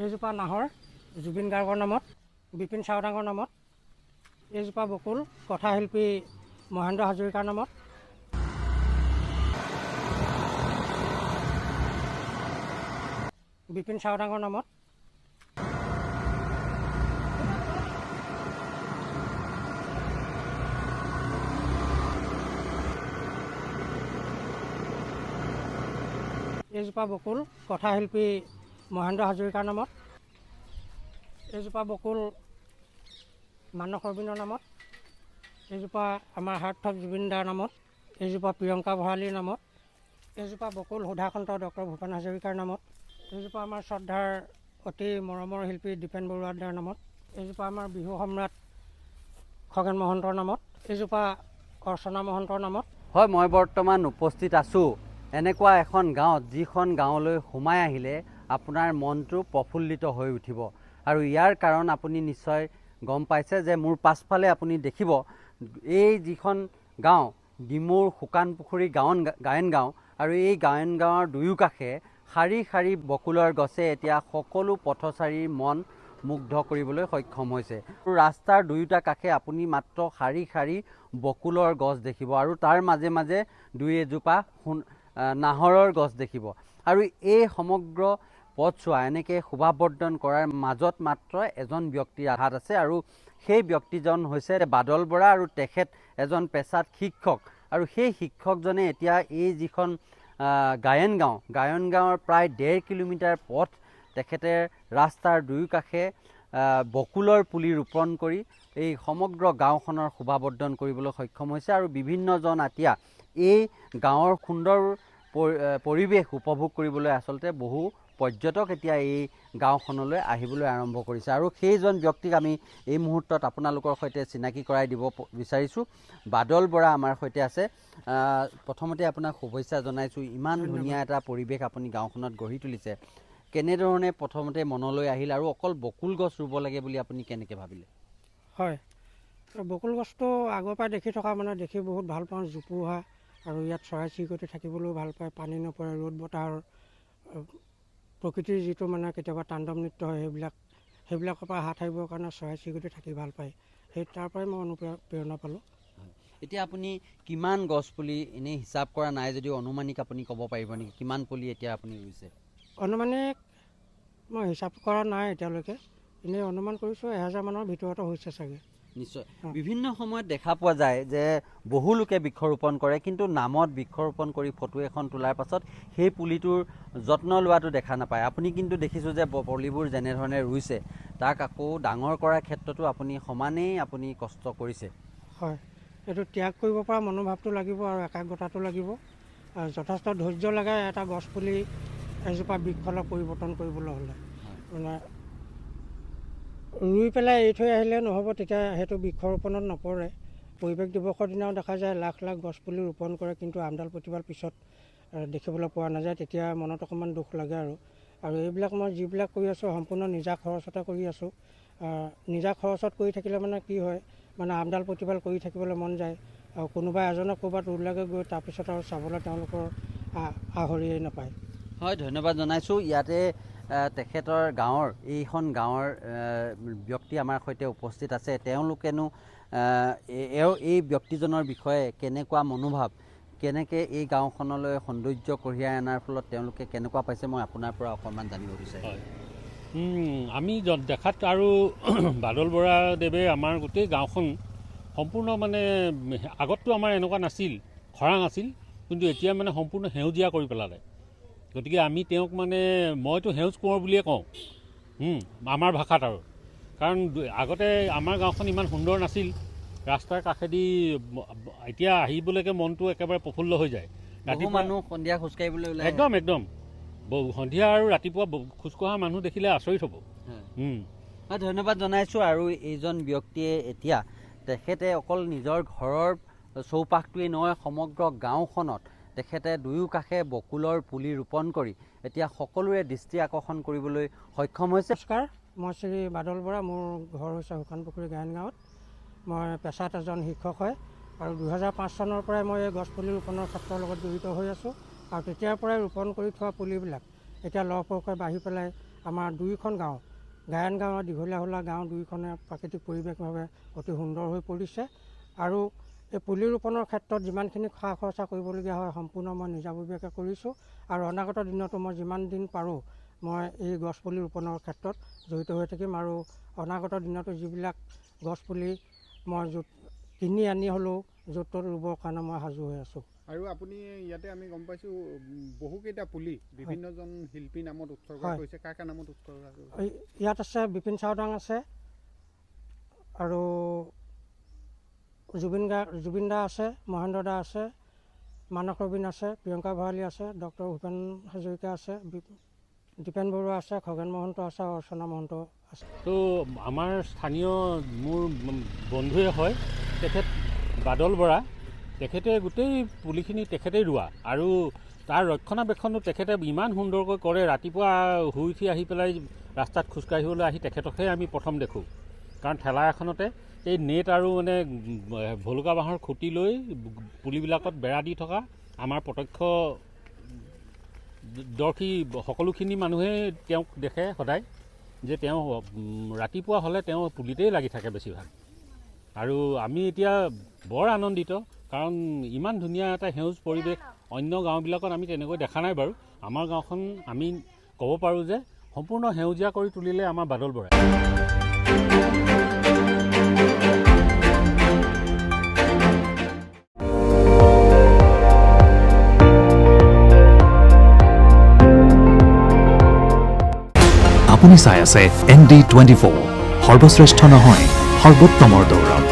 এইজোপা নাহৰ জুবিন গাৰ্গৰ নামত, বিপিন চাওডাঙৰ নামত। এইজোপা বকুল কথাশিল্পী মহেন্দ্ৰ হাজৰিকাৰ নামত। বিপিন চাওডাঙৰ নামত। এইজোপা বকুল কথাশিল্পী মহেন্দ্ৰ হাজৰিকাৰ নামত। এইজোপা বকুল মানস ৰবীন্দ্ৰৰ নামত। এইজোপা আমাৰ সাৰ্থক জুবিনদাৰ নামত। এইজোপা প্ৰিয়ংকা ভঁৰালীৰ নামত। এইজোপা বকুল সুধাকন্ত ডক্টৰ ভূপেন হাজৰিকাৰ নামত। এইজোপা আমাৰ শ্ৰদ্ধাৰ অতি মৰমৰ শিল্পী দীপেন বৰুৱাৰ নামত। এইজোপা আমাৰ বিহু সম্ৰাট খগেন মহন্তৰ নামত। এইজোপা অৰ্চনা মহন্তৰ নামত। হয়, মই বৰ্তমান উপস্থিত আছোঁ এনেকুৱা এখন গাঁৱত, যিখন গাঁৱলৈ সোমাই আহিলে আপোনাৰ মনটো প্ৰফুল্লিত হৈ উঠিব। আৰু ইয়াৰ কাৰণ আপুনি নিশ্চয় গম পাইছে যে মোৰ পাছফালে আপুনি দেখিব এই যিখন গাঁও ডিমৌৰ শুকান পুখুৰী গায়ন গাঁও, আৰু এই গায়ন গাঁৱৰ দুয়োকাষে শাৰী শাৰী বকুলৰ গছে এতিয়া সকলো পথচাৰীৰ মন মুগ্ধ কৰিবলৈ সক্ষম হৈছে। ৰাস্তাৰ দুয়োটা কাষে আপুনি মাত্ৰ শাৰী শাৰী বকুলৰ গছ দেখিব, আৰু তাৰ মাজে মাজে দুই এজোপা নাহৰৰ গছ দেখিব। আৰু এই সমগ্ৰ পথছোৱা এনেকৈ শোভাবৰ্ধন কৰাৰ মাজত মাত্ৰ এজন ব্যক্তিৰ হাত আছে, আৰু সেই ব্যক্তিজন হৈছে বাদল বৰা, আৰু তেখেত এজন পেছাত শিক্ষক। আৰু সেই শিক্ষকজনে এতিয়া এই যিখন গায়ন গাঁৱৰ প্ৰায় 1.5 কিলোমিটাৰ পথ তেখেতে ৰাস্তাৰ দুয়োকাষে বকুলৰ পুলি ৰোপণ কৰি এই সমগ্ৰ গাঁওখনৰ শোভাবৰ্ধন কৰিবলৈ সক্ষম হৈছে। আৰু বিভিন্নজন এতিয়া এই গাঁৱৰ সুন্দৰ পৰিৱেশ উপভোগ কৰিবলৈ আচলতে বহু পৰ্যটক এতিয়া এই গাঁওখনলৈ আহিবলৈ আৰম্ভ কৰিছে। আৰু সেইজন ব্যক্তিক আমি এই মুহূৰ্তত আপোনালোকৰ সৈতে চিনাকি কৰাই দিব বিচাৰিছোঁ। বাদল বৰা আমাৰ সৈতে আছে। প্ৰথমতে আপোনাক শুভেচ্ছা জনাইছোঁ, ইমান ধুনীয়া এটা পৰিৱেশ আপুনি গাঁওখনত গঢ়ি তুলিছে। কেনেধৰণে প্ৰথমতে মনলৈ আহিল, আৰু অকল বকুল গছ ৰুব লাগে বুলি আপুনি কেনেকৈ ভাবিলে? হয়, বকুল গছটো আগৰ পৰাই দেখি থকা, দেখি বহুত ভাল পাওঁ। জোপোহা আৰু ইয়াত চৰাই চিৰিকটি থাকিবলৈও ভাল পায়, পানী নপৰে, ৰ'দ বতাহৰ প্ৰকৃতিৰ যিটো কেতিয়াবা তাণ্ডৱ নৃত্য হয়, সেইবিলাকৰ পৰা হাত সাৰিবৰ কাৰণে চৰাই চিৰিকটি থাকি ভাল পায়। তাৰ পৰাই মই অনুপ্ৰেৰণা পালোঁ। এতিয়া আপুনি কিমান গছ পুলি এনেই হিচাপ কৰা নাই যদিও অনুমানিক আপুনি ক'ব পাৰিব নেকি, কিমান পুলি এতিয়া আপুনি ৰুইছে? অনুমানিক মই হিচাপ কৰা নাই এতিয়ালৈকে, এনেই অনুমান কৰিছোঁ 1000 মানৰ ভিতৰতে হৈছে চাগে। নিশ্চয়। বিভিন্ন সময়ত দেখা পোৱা যায় যে বহু লোকে বৃক্ষৰোপণ কৰে, কিন্তু নামত বৃক্ষৰোপণ কৰি ফটো এখন তোলাৰ পাছত সেই পুলিটোৰ যত্ন লোৱাটো দেখা নাপায়। আপুনি কিন্তু দেখিছোঁ যে পুলিবোৰ যেনেধৰণে ৰুইছে তাক আকৌ ডাঙৰ কৰাৰ ক্ষেত্ৰতো আপুনি সমানেই কষ্ট কৰিছে। হয়, এইটো ত্যাগ কৰিব পৰা মনোভাৱটো লাগিব আৰু একাগ্ৰতাটো লাগিব। যথেষ্ট ধৈৰ্য লাগে এটা গছ পুলি এজোপা বৃক্ষলৈ পৰিৱৰ্তন কৰিবলৈ হ'লে। ৰুই পেলাই এৰি থৈ আহিলে নহ'ব, তেতিয়া সেইটো বৃক্ষৰোপণত নপৰে। পৰিৱেশ দিৱসৰ দিনাও দেখা যায় লাখ লাখ গছপুলি ৰোপণ কৰে, কিন্তু আমডাল প্ৰতিপাল পিছত দেখিবলৈ পোৱা নাযায়। তেতিয়া মনত অকণমান দুখ লাগে। আৰু এইবিলাক মই যিবিলাক কৰি আছোঁ সম্পূৰ্ণ নিজা খৰচতে কৰি আছোঁ। নিজা খৰচত কৰি থাকিলে কি হয়, আমডাল প্ৰতিপাল কৰি থাকিবলৈ মন যায়, আৰু কোনোবা এজনক ক'ৰবাত ৰুলেগৈ গৈ তাৰপিছত আৰু চাবলৈ তেওঁলোকৰ আহৰিয়েই নাপায়। হয়, ধন্যবাদ জনাইছোঁ। ইয়াতে তেখেতৰ এইখন গাঁৱৰ ব্যক্তি আমাৰ সৈতে উপস্থিত আছে। তেওঁলোকেনো এই ব্যক্তিজনৰ বিষয়ে কেনেকুৱা মনোভাৱ, কেনেকৈ এই গাঁওখনলৈ সৌন্দৰ্য কঢ়িয়াই অনাৰ ফলত তেওঁলোকে কেনেকুৱা পাইছে, মই আপোনাৰ পৰা অকণমান জানিব বিচাৰিছোঁ। আমি দেখাত আৰু বাদল বৰা দেৱে আমাৰ গোটেই গাঁওখন সম্পূৰ্ণ আগততো আমাৰ এনেকুৱা নাছিল, খৰাং আছিল, কিন্তু এতিয়া সম্পূৰ্ণ সেউজীয়া কৰি পেলালে। গতিকে আমি তেওঁক মইতো সেউজ কোঁৱৰ বুলিয়ে কওঁ আমাৰ ভাষাত। আৰু কাৰণ আগতে আমাৰ গাঁওখন ইমান সুন্দৰ নাছিল, ৰাস্তাৰ কাষেদি এতিয়া আহিবলৈকে মনটো একেবাৰে প্ৰফুল্ল হৈ যায়। ৰাতিপুৱা মানুহ সন্ধিয়া খোজকাঢ়িবলৈ ওলাই, একদম সন্ধিয়া আৰু ৰাতিপুৱা খোজকঢ়া মানুহ দেখিলে আচৰিত হ'ব। ধন্যবাদ জনাইছোঁ। আৰু এইজন ব্যক্তিয়ে এতিয়া তেখেতে অকল নিজৰ ঘৰৰ চৌপাশটোৱেই নহয়, সমগ্ৰ গাঁওখনত তেখেতে দুয়োকাষে বকুলৰ পুলি ৰোপণ কৰি এতিয়া সকলোৰে দৃষ্টি আকৰ্ষণ কৰিবলৈ সক্ষম হৈছে। নমস্কাৰ, মই শ্ৰী বাদল বৰা। মোৰ ঘৰ হৈছে শুকান পুখুৰী গায়ন গাঁৱত। মই পেছাত এজন শিক্ষক হয়, আৰু 2005 চনৰ পৰাই মই এই গছপুলি ৰোপণৰ ক্ষেত্ৰৰ লগত জড়িত হৈ আছোঁ। আৰু তেতিয়াৰ পৰাই ৰোপণ কৰি থোৱা পুলিবিলাক এতিয়া লহপহকৈ বাঢ়ি পেলাই আমাৰ দুয়োখন গাঁও গায়ন গাঁও আৰু দীঘলীয়া হোলা গাঁও দুয়োখনে প্ৰাকৃতিক পৰিৱেশভাৱে অতি সুন্দৰ হৈ পৰিছে। আৰু এই পুলি ৰোপণৰ ক্ষেত্ৰত যিমানখিনি খা খৰচা কৰিবলগীয়া হয় সম্পূৰ্ণ মই নিজাববীয়াকৈ কৰিছোঁ। আৰু অনাগত দিনতো মই যিমান দিন পাৰোঁ মই এই গছপুলি ৰোপণৰ ক্ষেত্ৰত জড়িত হৈ থাকিম। আৰু অনাগত দিনতো যিবিলাক গছপুলি মই য'ত কিনি আনি হ'লেও য'ত ত'ত ৰুবৰ কাৰণে মই সাজু হৈ আছোঁ। আৰু আপুনি ইয়াতে আমি গম পাইছোঁ বহুকেইটা পুলি বিভিন্নজন শিল্পীৰ নামত উৎসৰ্গ কৰিছে, কাৰ কাৰ নামত উৎসৰ্গ কৰিছে? ইয়াত আছে বিপিন চাওদাং আছে, আৰু জুবিন দা আছে, মহেন্দ্ৰ দা আছে, মানস ৰবীন আছে, প্ৰিয়ংকা ভৰালী আছে, ডক্টৰ ভূপেন হাজৰিকা আছে, দীপেন বৰুৱা আছে, খগেন মহন্ত আছে, অৰ্চনা মহন্ত আছে। তো আমাৰ স্থানীয় মোৰ বন্ধুৱে হয় তেখেত বাদল বৰা, তেখেতে গোটেই পুলিখিনি তেখেতেই ৰোৱা, আৰু তাৰ ৰক্ষণাবেক্ষণো তেখেতে ইমান সুন্দৰকৈ কৰে। ৰাতিপুৱা শুই উঠি আহি পেলাই ৰাস্তাত খোজকাঢ়িবলৈ আহি তেখেতকহে আমি প্ৰথম দেখোঁ। কাৰণ ঠেলা এখনতে এই নেট আৰু মানে ভলুকা বাঁহৰ খুঁটি লৈ পুলিবিলাকত বেৰা দি থকা আমাৰ প্ৰত্যক্ষদৰ্শী সকলোখিনি মানুহে তেওঁক দেখে সদায়, যে তেওঁ ৰাতিপুৱা হ'লে তেওঁ পুলিতেই লাগি থাকে বেছিভাগ। আৰু আমি এতিয়া বৰ আনন্দিত, কাৰণ ইমান ধুনীয়া এটা সেউজ পৰিৱেশ অন্য গাঁওবিলাকত আমি তেনেকৈ দেখা নাই বাৰু। আমাৰ গাঁওখন আমি ক'ব পাৰোঁ যে সম্পূৰ্ণ সেউজীয়া কৰি তুলিলে আমাৰ বাদল বৰাই। আপুনি চাই আছে ND24, সৰ্বশ্ৰেষ্ঠ নহয় সৰ্বোত্তমৰ দৌৰ।